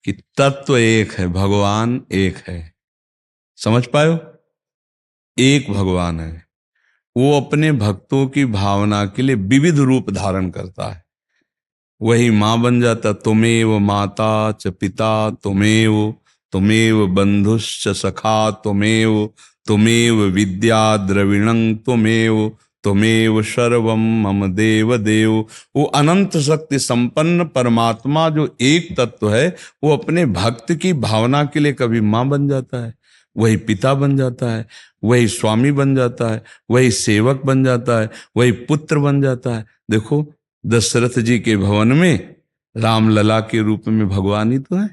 कि तत्व एक है, भगवान एक है। समझ पाए हो? एक भगवान है। वो अपने भक्तों की भावना के लिए विविध रूप धारण करता है। वही माँ बन जाता, तुमेव माता च पिता तुमेव, तुमेव बंधुश्च सखा तुमेव, तुमेव विद्या द्रविणं तुमेव, तुमेव सर्वम मम देव देव। वो अनंत शक्ति संपन्न परमात्मा जो एक तत्व है, वो अपने भक्त की भावना के लिए कभी माँ बन जाता है, वही पिता बन जाता है, वही स्वामी बन जाता है, वही सेवक बन जाता है, वही पुत्र बन जाता है। देखो, दशरथ जी के भवन में राम लला के रूप में भगवान ही तो है।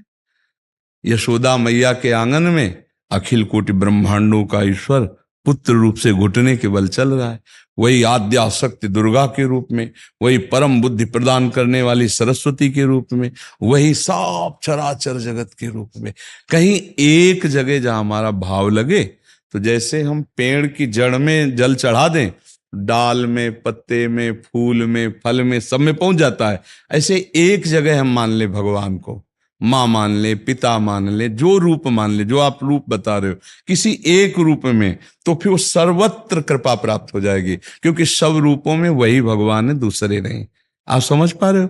यशोदा मैया के आंगन में अखिल कोटि ब्रह्मांडों का ईश्वर पुत्र रूप से घुटने के बल चल रहा है। वही आद्या शक्ति दुर्गा के रूप में, वही परम बुद्धि प्रदान करने वाली सरस्वती के रूप में, वही सब चराचर जगत के रूप में। कहीं एक जगह जहां हमारा भाव लगे, तो जैसे हम पेड़ की जड़ में जल चढ़ा दें, डाल में, पत्ते में, फूल में, फल में, सब में पहुंच जाता है। ऐसे एक जगह हम मान ले भगवान को, माँ मान ले, पिता मान ले, जो रूप मान ले, जो आप रूप बता रहे हो, किसी एक रूप में, तो फिर वो सर्वत्र कृपा प्राप्त हो जाएगी, क्योंकि सब रूपों में वही भगवान है, दूसरे नहीं। आप समझ पा रहे हो?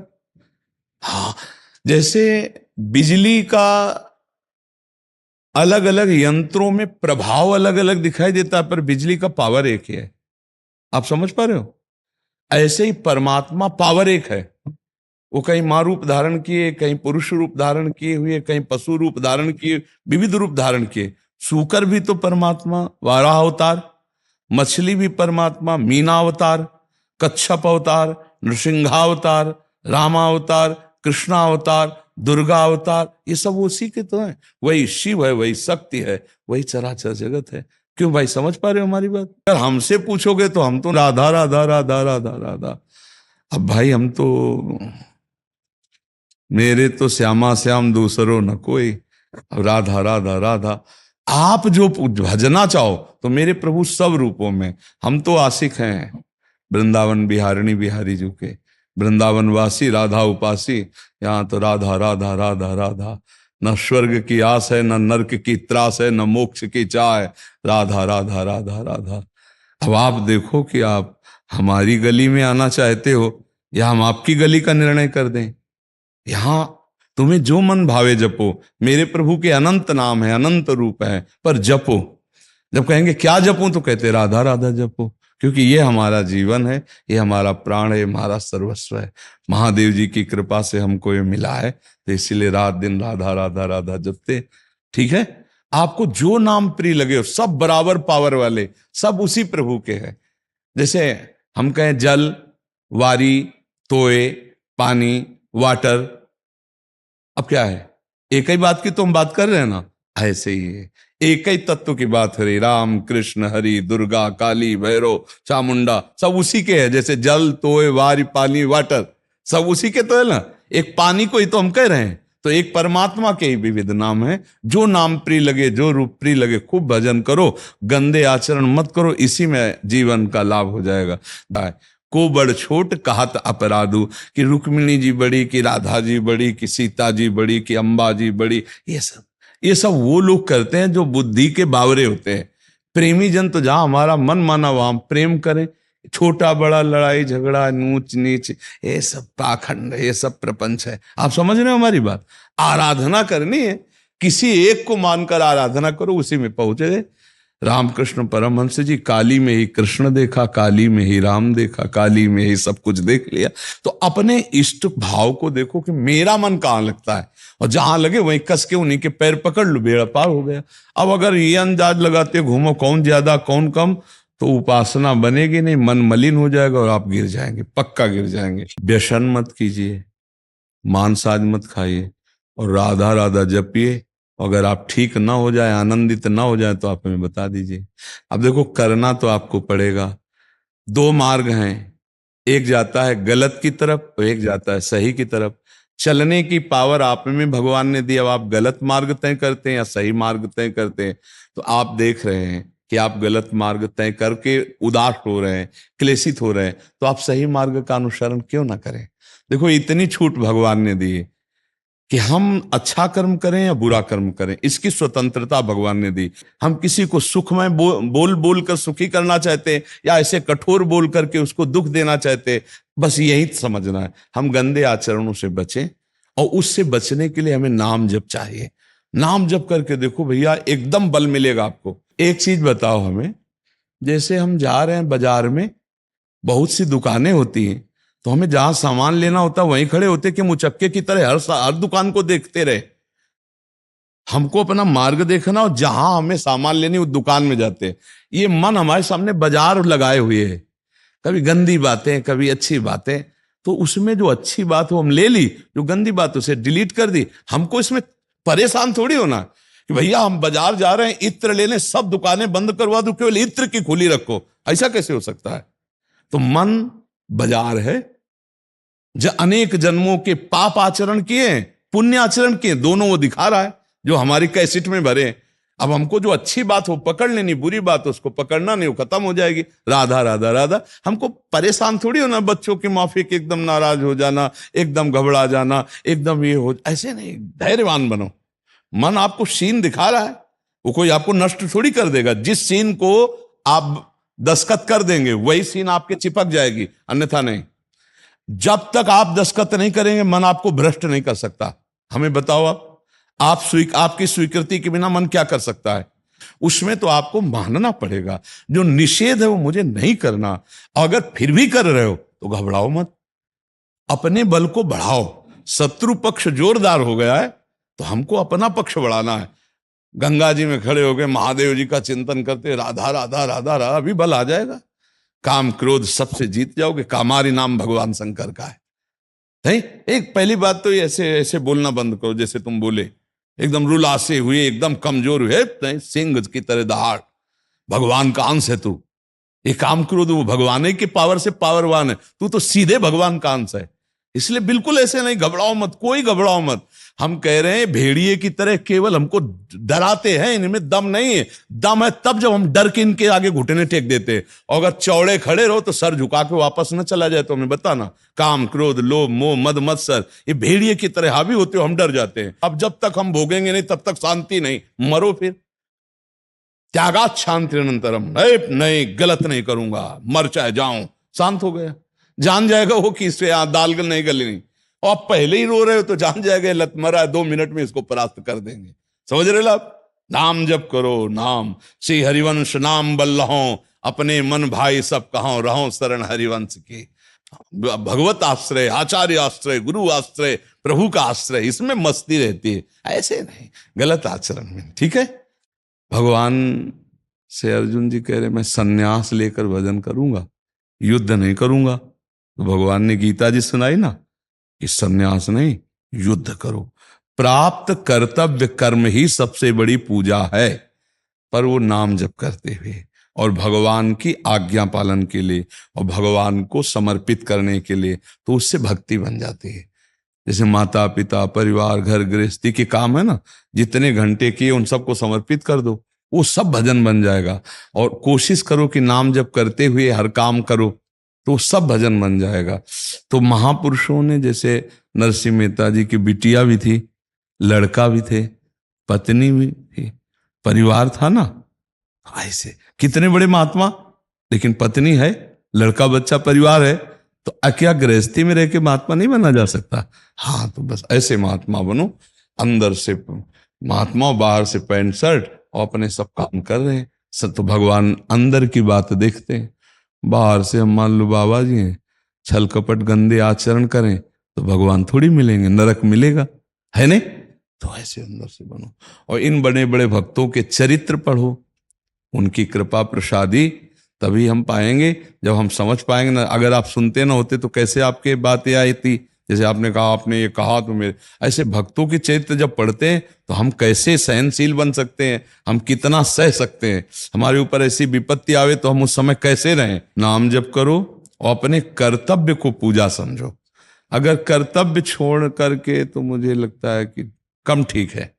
हाँ। जैसे बिजली का अलग अलग यंत्रों में प्रभाव अलग अलग दिखाई देता है, पर बिजली का पावर एक ही है। आप समझ पा रहे हो? ऐसे ही परमात्मा पावर एक है। वो कहीं माँ रूप धारण किए, कहीं पुरुष रूप धारण किए हुए, कहीं पशु रूप धारण किए, विविध रूप धारण किए। सूकर भी तो परमात्मा, वाराह अवतार। मछली भी परमात्मा, मीना अवतार, कच्छप अवतार, नृसिंहावतार, रामावतार, कृष्णावतार, दुर्गा अवतार, ये सब उसी के तो हैं। वही शिव है, वही शक्ति है, वही चराचर जगत है। क्यों भाई, समझ पा रहे हो हमारी बात? अगर हमसे पूछोगे तो हम तो राधा राधा राधा राधा राधा। अब भाई हम तो, मेरे तो श्यामा श्याम दूसरो न कोई, अब राधा राधा राधा। आप जो भजना चाहो तो मेरे प्रभु सब रूपों में। हम तो आशिक हैं वृंदावन बिहारिणी बिहारी जी के, वृंदावन वासी राधा उपासी। यहाँ तो राधा राधा राधा राधा। न स्वर्ग की आस है, न नरक की त्रास है, न मोक्ष की चाह है, राधा राधा राधा राधा। अब आप देखो कि आप हमारी गली में आना चाहते हो, या हम आपकी गली का निर्णय कर दें। यहां तुम्हें जो मन भावे जपो। मेरे प्रभु के अनंत नाम है, अनंत रूप है, पर जपो। जब कहेंगे क्या जपूं, तो कहते राधा राधा जपो, क्योंकि ये हमारा जीवन है, ये हमारा प्राण है, हमारा सर्वस्व है। महादेव जी की कृपा से हमको ये मिला है, तो इसीलिए रात दिन राधा राधा राधा जपते। ठीक है? आपको जो नाम प्रिय लगे, सब बराबर पावर वाले, सब उसी प्रभु के हैं। जैसे हम कहें जल, वारी, तोय, पानी, वाटर, अब क्या है? एक ही बात की तो हम बात कर रहे हैं ना। ऐसे ही है, एक ही तत्व की बात हो रही। राम कृष्ण हरि दुर्गा काली भैरव चामुंडा, सब उसी के है। जैसे जल, तोय, वारी, पानी, वाटर, सब उसी के तो है ना। एक पानी को ही तो हम कह रहे हैं। तो एक परमात्मा के ही विविध नाम है। जो नाम प्रिय लगे, जो रूप प्रिय लगे, खूब भजन करो, गंदे आचरण मत करो, इसी में जीवन का लाभ हो जाएगा। को बड़ छोट कहत अपराधु, कि रुक्मिणी जी बड़ी, कि राधा जी बड़ी, कि सीता जी बड़ी, कि अम्बा जी बड़ी। ये सब वो लोग करते हैं जो बुद्धि के बावरे होते हैं। प्रेमी जन तो जहां हमारा मन माना वहां प्रेम करें। छोटा बड़ा, लड़ाई झगड़ा, ऊंच नीच, ये सब पाखंड, ये सब प्रपंच है। आप समझ रहे हो हमारी बात? आराधना करनी है, किसी एक को मानकर आराधना करो, उसी में पहुंचे। रामकृष्ण परमहंस जी, काली में ही कृष्ण देखा, काली में ही राम देखा, काली में ही सब कुछ देख लिया। तो अपने इष्ट भाव को देखो कि मेरा मन कहाँ लगता है, और जहां लगे वहीं कस के उन्हीं के पैर पकड़ लो, बेड़ा पार हो गया। अब अगर ये अंदाज लगाते घूमो कौन ज्यादा कौन कम, तो उपासना बनेगी नहीं, मन मलिन हो जाएगा और आप गिर जाएंगे, पक्का गिर जाएंगे। व्यसन मत कीजिए, मांस आज मत खाइए, और राधा राधा जपिए। अगर आप ठीक ना हो जाए, आनंदित ना हो जाए, तो आप हमें बता दीजिए। अब देखो, करना तो आपको पड़ेगा। दो मार्ग हैं, एक जाता है गलत की तरफ और एक जाता है सही की तरफ। चलने की पावर आप में भगवान ने दी। अब आप गलत मार्ग तय करते हैं या सही मार्ग तय करते हैं, तो आप देख रहे हैं कि आप गलत मार्ग तय करके उदास हो रहे हैं, क्लेशित हो रहे हैं, तो आप सही मार्ग का अनुसरण क्यों ना करें? देखो, इतनी छूट भगवान ने दी है। कि हम अच्छा कर्म करें या बुरा कर्म करें, इसकी स्वतंत्रता भगवान ने दी। हम किसी को सुखमय बोल बोल कर सुखी करना चाहते या ऐसे कठोर बोल करके उसको दुख देना चाहते, बस यही समझना है। हम गंदे आचरणों से बचें, और उससे बचने के लिए हमें नाम जप चाहिए। नाम जप करके देखो भैया, एकदम बल मिलेगा आपको। एक चीज बताओ हमें, जैसे हम जा रहे हैं बाजार में, बहुत सी दुकानें होती हैं, तो हमें जहां सामान लेना होता है वहीं खड़े होते कि मुचक्के की तरह हर दुकान को देखते रहे। हमको अपना मार्ग देखना, और जहां हमें सामान लेनी उस दुकान में जाते। ये मन हमारे सामने बाजार लगाए हुए है, कभी गंदी बातें कभी अच्छी बातें, तो उसमें जो अच्छी बात हो हम ले ली, जो गंदी बात उसे डिलीट कर दी। हमको इसमें परेशान थोड़ी होना कि भैया हम बाजार जा रहे हैं इत्र लेने, सब दुकानें बंद करवा दो, केवल इत्र की खुली रखो, ऐसा कैसे हो सकता है? तो मन बाजार है, जो अनेक जन्मों के पाप आचरण किए पुण्य आचरण किए, दोनों वो दिखा रहा है, जो हमारी कैसेट में भरे। अब हमको जो अच्छी बात हो पकड़ लेनी, बुरी बात हो उसको पकड़ना नहीं, वो खत्म हो जाएगी। राधा राधा राधा, हमको परेशान थोड़ी होना, बच्चों की माफी के एकदम नाराज हो जाना, एकदम घबरा जाना, एकदम ये हो, ऐसे नहीं। धैर्यवान बनो। मन आपको सीन दिखा रहा है, वो कोई आपको नष्ट थोड़ी कर देगा। जिस सीन को आप दस्तखत कर देंगे वही सीन आपके चिपक जाएगी, अन्यथा नहीं। जब तक आप दस्तखत नहीं करेंगे मन आपको भ्रष्ट नहीं कर सकता। हमें बताओ आपकी स्वीकृति के बिना मन क्या कर सकता है? उसमें तो आपको मानना पड़ेगा, जो निषेध है वो मुझे नहीं करना। अगर फिर भी कर रहे हो तो घबराओ मत, अपने बल को बढ़ाओ। शत्रु पक्ष जोरदार हो गया है तो हमको अपना पक्ष बढ़ाना है। गंगा जी में खड़े हो गए, महादेव जी का चिंतन करते, राधा राधा राधा राधा, अभी बल आ जाएगा। काम क्रोध सबसे जीत जाओगे। कामारी नाम भगवान शंकर का है। नहीं, एक पहली बात तो ऐसे ऐसे बोलना बंद करो जैसे तुम बोले, एकदम रुलासे हुए, एकदम कमजोर हुए। नहीं, सिंह की तरह दहाड़, भगवान का अंश है तू। ये काम क्रोध वो भगवान के पावर से पावरवान है, तू तो सीधे भगवान का अंश है। इसलिए बिल्कुल ऐसे नहीं, घबराओ मत, कोई घबराओ मत। हम कह रहे हैं भेड़िए की तरह केवल हमको डराते हैं, इनमें दम नहीं है। दम है तब जब हम डर के इनके आगे घुटने टेक देते हैं। और अगर चौड़े खड़े रहो तो सर झुका के वापस न चला जाए तो हमें बताना। काम क्रोध लोभ मोह मद मत्सर, ये भेड़िए की तरह हावी होते हो, हम डर जाते हैं। अब जब तक हम भोगेंगे नहीं तब तक शांति नहीं, मरो फिर। त्यागात शांति अनंतरम, नहीं गलत नहीं करूंगा, मर चाहे जाऊं, शांत हो गया। जान जाएगा वो कि इससे दाल नहीं गलनी, और आप पहले ही रो रहे हो तो जान जाएगा लत मरा है, 2 मिनट में इसको परास्त कर देंगे। समझ रहे आप? नाम जप करो, नाम श्री हरिवंश नाम बल्लहो, अपने मन भाई सब कहो, रहो शरण हरिवंश की। भगवत आश्रय, आचार्य आश्रय, गुरु आश्रय, प्रभु का आश्रय, इसमें मस्ती रहती है, ऐसे नहीं गलत आचरण में। ठीक है? भगवान से अर्जुन जी कह रहे मैं सन्यास लेकर भजन करूंगा, युद्ध नहीं करूंगा। तो भगवान ने गीता जी सुनाई ना कि सन्यास नहीं, युद्ध करो। प्राप्त कर्तव्य कर्म ही सबसे बड़ी पूजा है, पर वो नाम जप करते हुए और भगवान की आज्ञा पालन के लिए और भगवान को समर्पित करने के लिए, तो उससे भक्ति बन जाती है। जैसे माता पिता परिवार घर गृहस्थी के काम है ना, जितने घंटे किए उन सबको समर्पित कर दो, वो सब भजन बन जाएगा। और कोशिश करो कि नाम जप करते हुए हर काम करो, तो सब भजन बन जाएगा। तो महापुरुषों ने, जैसे नरसिंह मेहता जी की बिटिया भी थी, लड़का भी थे, पत्नी भी थी, परिवार था ना, ऐसे कितने बड़े महात्मा, लेकिन पत्नी है, लड़का बच्चा परिवार है, तो क्या गृहस्थी में रह के महात्मा नहीं बना जा सकता? हाँ, तो बस ऐसे महात्मा बनो, अंदर से महात्मा, बाहर से पैंट शर्ट, और अपने सब काम कर रहे हैं सब। तो भगवान अंदर की बात देखते हैं। बाहर से हम मान लो बाबा जी हैं, छल कपट गंदे आचरण करें तो भगवान थोड़ी मिलेंगे, नरक मिलेगा, है नहीं? तो ऐसे अंदर से बनो और इन बड़े बड़े भक्तों के चरित्र पढ़ो, उनकी कृपा प्रसादी तभी हम पाएंगे, जब हम समझ पाएंगे ना। अगर आप सुनते ना होते तो कैसे आपके बातें आई थी? जैसे आपने कहा, आपने ये कहा तो मेरे, ऐसे भक्तों के चरित्र जब पढ़ते हैं तो हम कैसे सहनशील बन सकते हैं, हम कितना सह सकते हैं। हमारे ऊपर ऐसी विपत्ति आवे तो हम उस समय कैसे रहें? नाम जप करो और अपने कर्तव्य को पूजा समझो। अगर कर्तव्य छोड़ करके, तो मुझे लगता है कि कम ठीक है।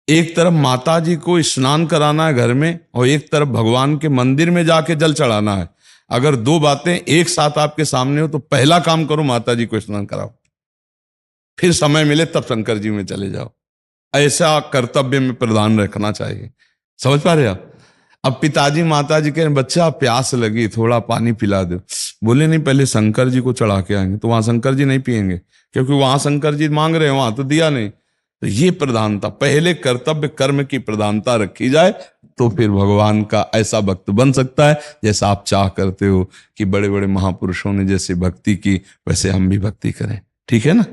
एक तरफ माता जी को स्नान कराना है घर में, और एक तरफ भगवान के मंदिर में जाके जल चढ़ाना है। अगर 2 बातें एक साथ आपके सामने हो तो पहला काम करो, माता जी को स्नान कराओ, फिर समय मिले तब शंकर जी में चले जाओ। ऐसा कर्तव्य में प्रधान रखना चाहिए। समझ पा रहे आप? अब पिताजी माताजी कह रहे बच्चा प्यास लगी थोड़ा पानी पिला दो, बोले नहीं पहले शंकर जी को चढ़ा के आएंगे, तो वहां शंकर जी नहीं पिएंगे क्योंकि वहां शंकर जी मांग रहे हैं, वहां तो दिया नहीं। तो ये प्रधानता, पहले कर्तव्य कर्म की प्रधानता रखी जाए तो फिर भगवान का ऐसा भक्त बन सकता है जैसा आप चाह करते हो कि बड़े बड़े महापुरुषों ने जैसे भक्ति की वैसे हम भी भक्ति करें। ठीक है ना?